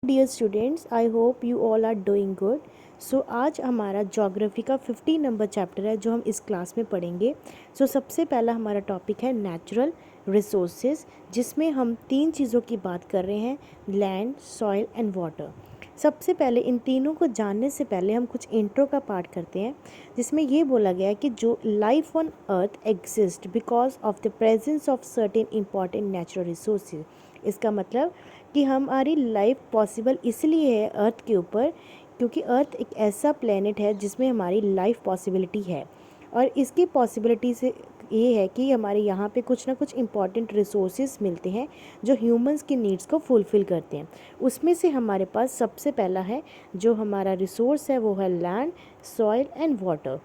Dear students, I hope you all are doing good. So आज हमारा geography का 15 number chapter है जो हम इस क्लास में पढ़ेंगे। सबसे पहला हमारा टॉपिक है नेचुरल रिसोर्सेज, जिसमें हम तीन चीज़ों की बात कर रहे हैं, लैंड, सॉइल एंड वाटर। सबसे पहले इन तीनों को जानने से पहले हम कुछ इंट्रो का पार्ट करते हैं, जिसमें ये बोला गया है कि जो life on earth exist because of the presence of certain important natural resources. इसका मतलब कि हमारी लाइफ पॉसिबल इसलिए है अर्थ के ऊपर क्योंकि अर्थ एक ऐसा प्लेनेट है जिसमें हमारी लाइफ पॉसिबिलिटी है। और इसकी पॉसिबिलिटी से ये है कि हमारे यहाँ पे कुछ ना कुछ इम्पॉर्टेंट रिसोर्सेज मिलते हैं जो ह्यूमंस की नीड्स को फुलफ़िल करते हैं। उसमें से हमारे पास सबसे पहला है, जो हमारा रिसोर्स है वो है लैंड, सॉइल एंड वाटर।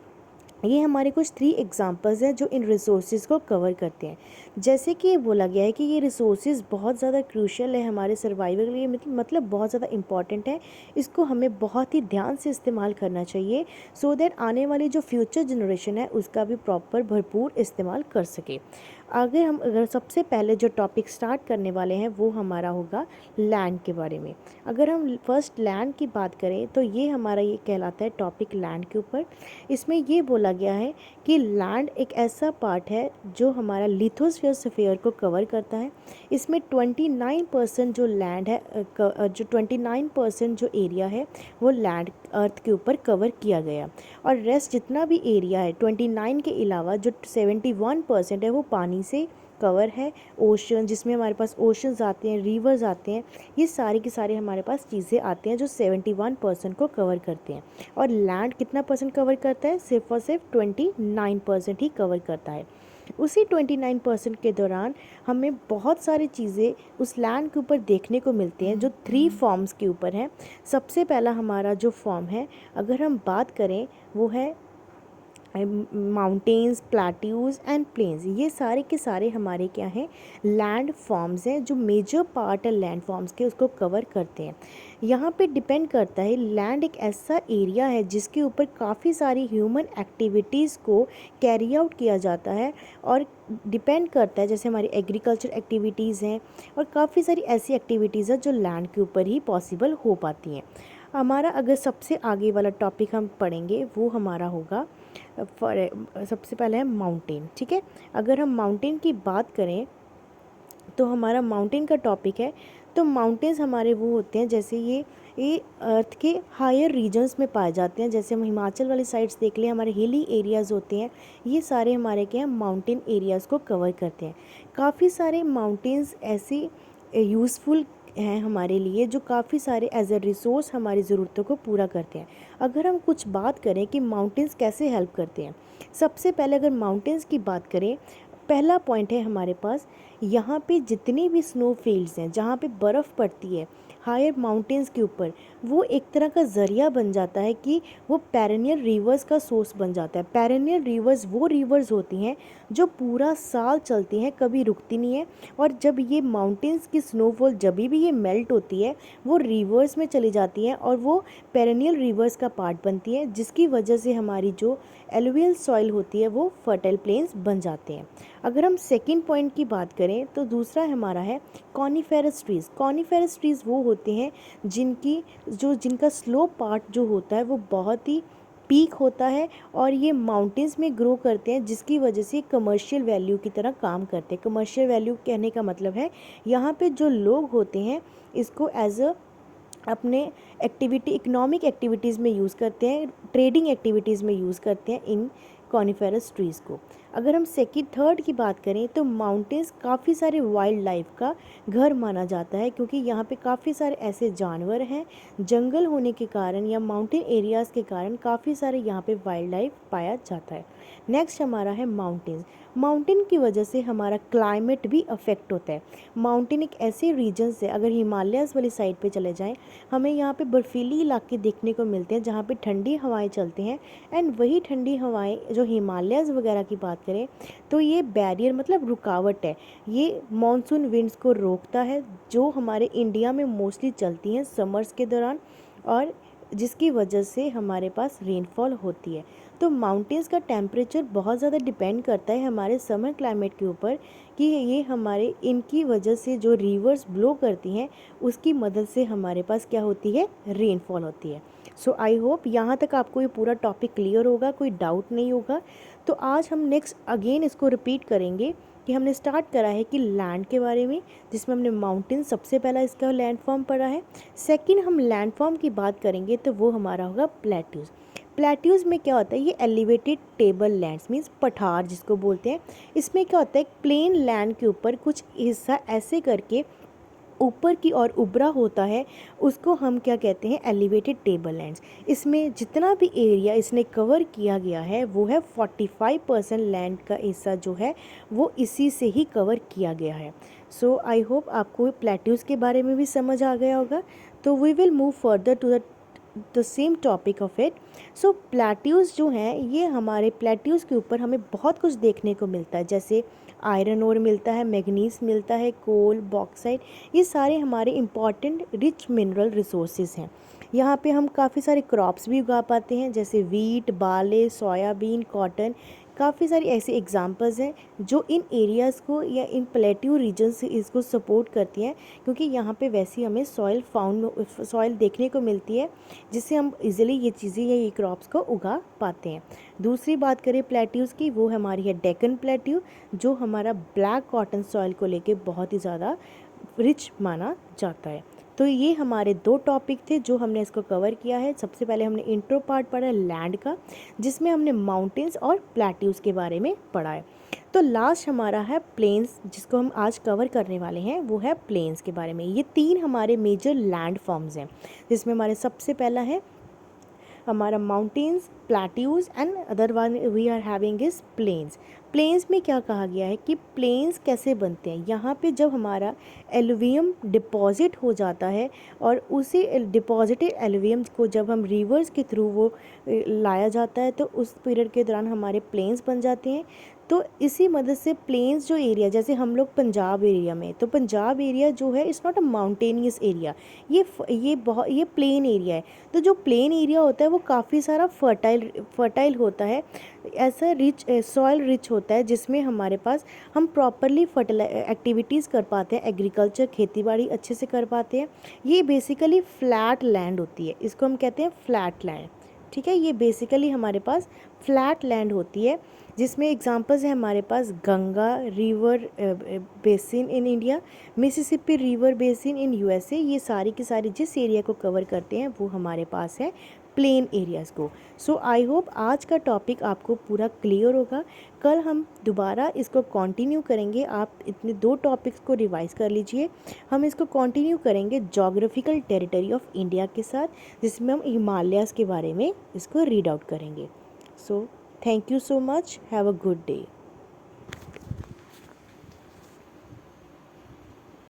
ये हमारे कुछ 3 एग्जांपल्स हैं जो इन रिसोर्सेज को कवर करते हैं। जैसे कि ये बोला गया है कि ये रिसोर्सेज बहुत ज़्यादा क्रूशियल है हमारे सर्वाइवल के लिए, मतलब बहुत ज़्यादा इम्पॉर्टेंट है। इसको हमें बहुत ही ध्यान से इस्तेमाल करना चाहिए सो दैट आने वाली जो फ्यूचर जनरेशन है उसका भी प्रॉपर भरपूर इस्तेमाल कर सके। अगर सबसे पहले जो टॉपिक स्टार्ट करने वाले हैं वो हमारा होगा लैंड के बारे में। अगर हम फर्स्ट लैंड की बात करें तो ये हमारा ये कहलाता है टॉपिक लैंड के ऊपर। इसमें ये बोला गया है कि लैंड एक ऐसा पार्ट है जो हमारा लिथोस्फीयर को कवर करता है। इसमें 29% जो लैंड है, जो 29% जो एरिया है वो लैंड अर्थ के ऊपर कवर किया गया। और रेस्ट जितना भी एरिया है 29 के अलावा जो 71% है वो पानी से कवर है। ओशन, जिसमें हमारे पास ओशंस आते हैं, रिवर्स आते हैं, ये सारे के सारे हमारे पास चीज़ें आते हैं जो 71% को कवर करते हैं। और लैंड कितना परसेंट कवर करता है? सिर्फ और सिर्फ 29% ही कवर करता है। उसी 29% के दौरान हमें बहुत सारी चीज़ें उस लैंड के ऊपर देखने को मिलती हैं जो 3 फॉर्म्स के ऊपर हैं। सबसे पहला हमारा जो फॉर्म है, अगर हम बात करें, वो है माउंटेन्स, प्लेट्यूज़ एंड प्लेन्स। ये सारे के सारे हमारे क्या हैं? लैंड फॉर्म्स हैं जो मेजर पार्ट है लैंड फॉर्म्स के, उसको कवर करते हैं। यहाँ पे डिपेंड करता है, लैंड एक ऐसा एरिया है जिसके ऊपर काफ़ी सारी ह्यूमन एक्टिविटीज़ को कैरी आउट किया जाता है। और डिपेंड करता है, जैसे हमारी एग्रीकल्चर एक्टिविटीज़ हैं और काफ़ी सारी ऐसी एक्टिविटीज़ हैं जो लैंड के ऊपर ही पॉसिबल हो पाती हैं। हमारा अगर सबसे आगे वाला टॉपिक हम पढ़ेंगे वो हमारा होगा सबसे पहले है माउंटेन। ठीक है, अगर हम माउंटेन की बात करें तो हमारा माउंटेन का टॉपिक है। तो माउंटेन्स हमारे वो होते हैं, जैसे ये अर्थ के हायर रीजन्स में पाए जाते हैं। जैसे हम हिमाचल वाली साइड्स देख लें, हमारे हिली एरियाज़ होते हैं, ये सारे हमारे क्या हैं? माउंटेन एरियाज़ को कवर करते हैं। काफ़ी सारे माउंटेन्स ऐसे यूज़फुल हैं हमारे लिए जो काफ़ी सारे एज अ रिसोर्स हमारी ज़रूरतों को पूरा करते हैं। अगर हम कुछ बात करें कि माउंटेन्स कैसे हेल्प करते हैं, सबसे पहले अगर माउंटेन्स की बात करें, पहला पॉइंट है हमारे पास, यहाँ पे जितनी भी स्नो फील्ड्स हैं जहाँ पे बर्फ़ पड़ती है हायर माउंटेन्स के ऊपर, वो एक तरह का ज़रिया बन जाता है कि वो पेरेनियल रिवर्स का सोर्स बन जाता है। पेरेनियल रिवर्स वो रिवर्स होती हैं जो पूरा साल चलती हैं, कभी रुकती नहीं है। और जब ये माउंटेन्स की स्नोफॉल जब भी ये मेल्ट होती है, वो रिवर्स में चली जाती हैं और वो पेरेनियल रिवर्स का पार्ट बनती है, जिसकी वजह से हमारी जो एलुवियल सॉइल होती है वो फर्टाइल प्लेन्स बन जाते हैं। अगर हम सेकंड पॉइंट की बात करें तो दूसरा हमारा है कॉनिफेरस ट्रीज़। कॉनिफेरस ट्रीज़ वो होते हैं जिनका स्लोप पार्ट जो होता है वो बहुत ही पीक होता है और ये माउंटेन्स में ग्रो करते हैं, जिसकी वजह से कमर्शियल वैल्यू की तरह काम करते हैं। कमर्शियल वैल्यू कहने का मतलब है, यहाँ पे जो लोग होते हैं इसको एज अ अपने इकोनॉमिक एक्टिविटीज़ में यूज़ करते हैं, ट्रेडिंग एक्टिविटीज़ में यूज़ करते हैं इन कॉनिफेरस ट्रीज़ को। अगर हम थर्ड की बात करें तो माउंटेन्स काफ़ी सारे वाइल्ड लाइफ का घर माना जाता है, क्योंकि यहाँ पे काफ़ी सारे ऐसे जानवर हैं, जंगल होने के कारण या माउंटेन एरियाज़ के कारण काफ़ी सारे यहाँ पे वाइल्ड लाइफ पाया जाता है। नेक्स्ट हमारा है माउंटेन्स। माउंटेन की वजह से हमारा क्लाइमेट भी अफेक्ट होता है। माउंटेन एक ऐसे रीजन से, अगर हिमालयाज़ वाली साइड पे चले जाएं, हमें यहाँ पे बर्फीली इलाके देखने को मिलते हैं जहाँ पे ठंडी हवाएं चलती हैं। एंड वही ठंडी हवाएं जो हिमालयाज़ वगैरह की बात करें तो ये बैरियर मतलब रुकावट है, ये मॉनसून विंड्स को रोकता है जो हमारे इंडिया में मोस्टली चलती हैं समर्स के दौरान, और जिसकी वजह से हमारे पास रेनफॉल होती है। तो माउंटेन्स का टेम्परेचर बहुत ज़्यादा डिपेंड करता है हमारे समर क्लाइमेट के ऊपर कि ये हमारे इनकी वजह से जो रिवर्स ब्लो करती हैं उसकी मदद से हमारे पास क्या होती है, रेनफॉल होती है। सो आई होप यहाँ तक आपको ये पूरा टॉपिक क्लियर होगा, कोई डाउट नहीं होगा। तो आज हम नेक्स्ट अगेन इसको रिपीट करेंगे कि हमने स्टार्ट करा है कि लैंड के बारे में, जिसमें हमने माउंटेन सबसे पहला इसका लैंड फॉर्म पढ़ा है। सेकंड हम लैंड फॉर्म की बात करेंगे तो वो हमारा होगा प्लेट्यूज़। प्लेट्यूज़ में क्या होता है, ये एलिवेटेड टेबल लैंड्स मीन्स पठार जिसको बोलते हैं। इसमें क्या होता है, प्लेन लैंड के ऊपर कुछ हिस्सा ऐसे करके ऊपर की ओर उभरा होता है, उसको हम क्या कहते हैं, एलिवेटेड टेबल लैंड्स। इसमें जितना भी एरिया इसने कवर किया गया है वो है 45% लैंड का हिस्सा जो है वो इसी से ही कवर किया गया है। सो आई होप आपको प्लेट्यूज़ के बारे में भी समझ आ गया होगा। तो we will move further to the same topic of it. So plateaus जो हैं, ये हमारे प्लेट्यूज़ के ऊपर हमें बहुत कुछ देखने को मिलता है, जैसे आयरन ओर मिलता है, मैग्नीज मिलता है, कोल, बॉक्साइट, ये सारे हमारे इम्पॉर्टेंट रिच मिनरल रिसोर्सेज हैं। यहाँ पे हम काफ़ी सारे क्रॉप्स भी उगा पाते हैं, जैसे वीट, बाले, सोयाबीन, कॉटन। काफ़ी सारी ऐसी एग्जांपल्स हैं जो इन एरियाज़ को या इन प्लेट्यू रीजन से इसको सपोर्ट करती हैं, क्योंकि यहाँ पे वैसी हमें सॉइल देखने को मिलती है जिससे हम इजीली ये चीज़ें या ये क्रॉप्स को उगा पाते हैं। दूसरी बात करें प्लेट्यूज़ की, वो हमारी है डेक्कन प्लेट्यू, जो हमारा ब्लैक कॉटन सॉइल को लेके बहुत ही ज़्यादा रिच माना जाता है। तो ये हमारे दो टॉपिक थे जो हमने इसको कवर किया है। सबसे पहले हमने इंट्रो पार्ट पढ़ा लैंड का, जिसमें हमने माउंटेन्स और प्लेट्यूज़ के बारे में पढ़ा है। तो लास्ट हमारा है प्लेन्स, जिसको हम आज कवर करने वाले हैं, वो है प्लेन्स के बारे में। ये तीन हमारे मेजर लैंड फॉर्म्स हैं, जिसमें हमारे सबसे पहला है हमारा mountains, plateaus and other one we are having is plains. Plains में क्या कहा गया है कि प्लेन्स कैसे बनते हैं, यहाँ पे जब हमारा एलुवियम डिपॉजिट हो जाता है और उसी डिपॉजिटेड एलुवियम को जब हम रिवर्स के थ्रू वो लाया जाता है तो उस पीरियड के दौरान हमारे प्लेन्स बन जाते हैं। तो इसी मदद से प्लेन्स जो एरिया, जैसे हम लोग पंजाब एरिया में, तो पंजाब एरिया जो है it's not a mountainous area, ये प्लेन एरिया है। तो जो प्लेन एरिया होता है वो काफ़ी सारा फर्टाइल होता है, ऐसा रिच सॉइल रिच होता है जिसमें हमारे पास हम प्रॉपरली एक्टिविटीज़ कर पाते हैं, एग्रीकल्चर खेती बाड़ी अच्छे से कर पाते हैं। ये बेसिकली फ्लैट लैंड होती है, इसको हम कहते हैं फ्लैट लैंड। ठीक है, ये बेसिकली हमारे पास फ्लैट लैंड होती है, जिसमें एग्जांपल्स हैं हमारे पास Ganga river basin in India, Mississippi river basin in USA. ये सारी की सारी जिस एरिया को कवर करते हैं वो हमारे पास है प्लेन एरियाज़ को। सो आई होप आज का टॉपिक आपको पूरा क्लियर होगा। कल हम दोबारा इसको कंटिन्यू करेंगे। आप इतने दो टॉपिक्स को रिवाइज कर लीजिए। हम इसको कंटिन्यू करेंगे जोग्राफिकल टेरिटरी ऑफ इंडिया के साथ, जिसमें हम हिमालयाज़ के बारे में इसको रीड आउट करेंगे। So thank you so much, have a good day.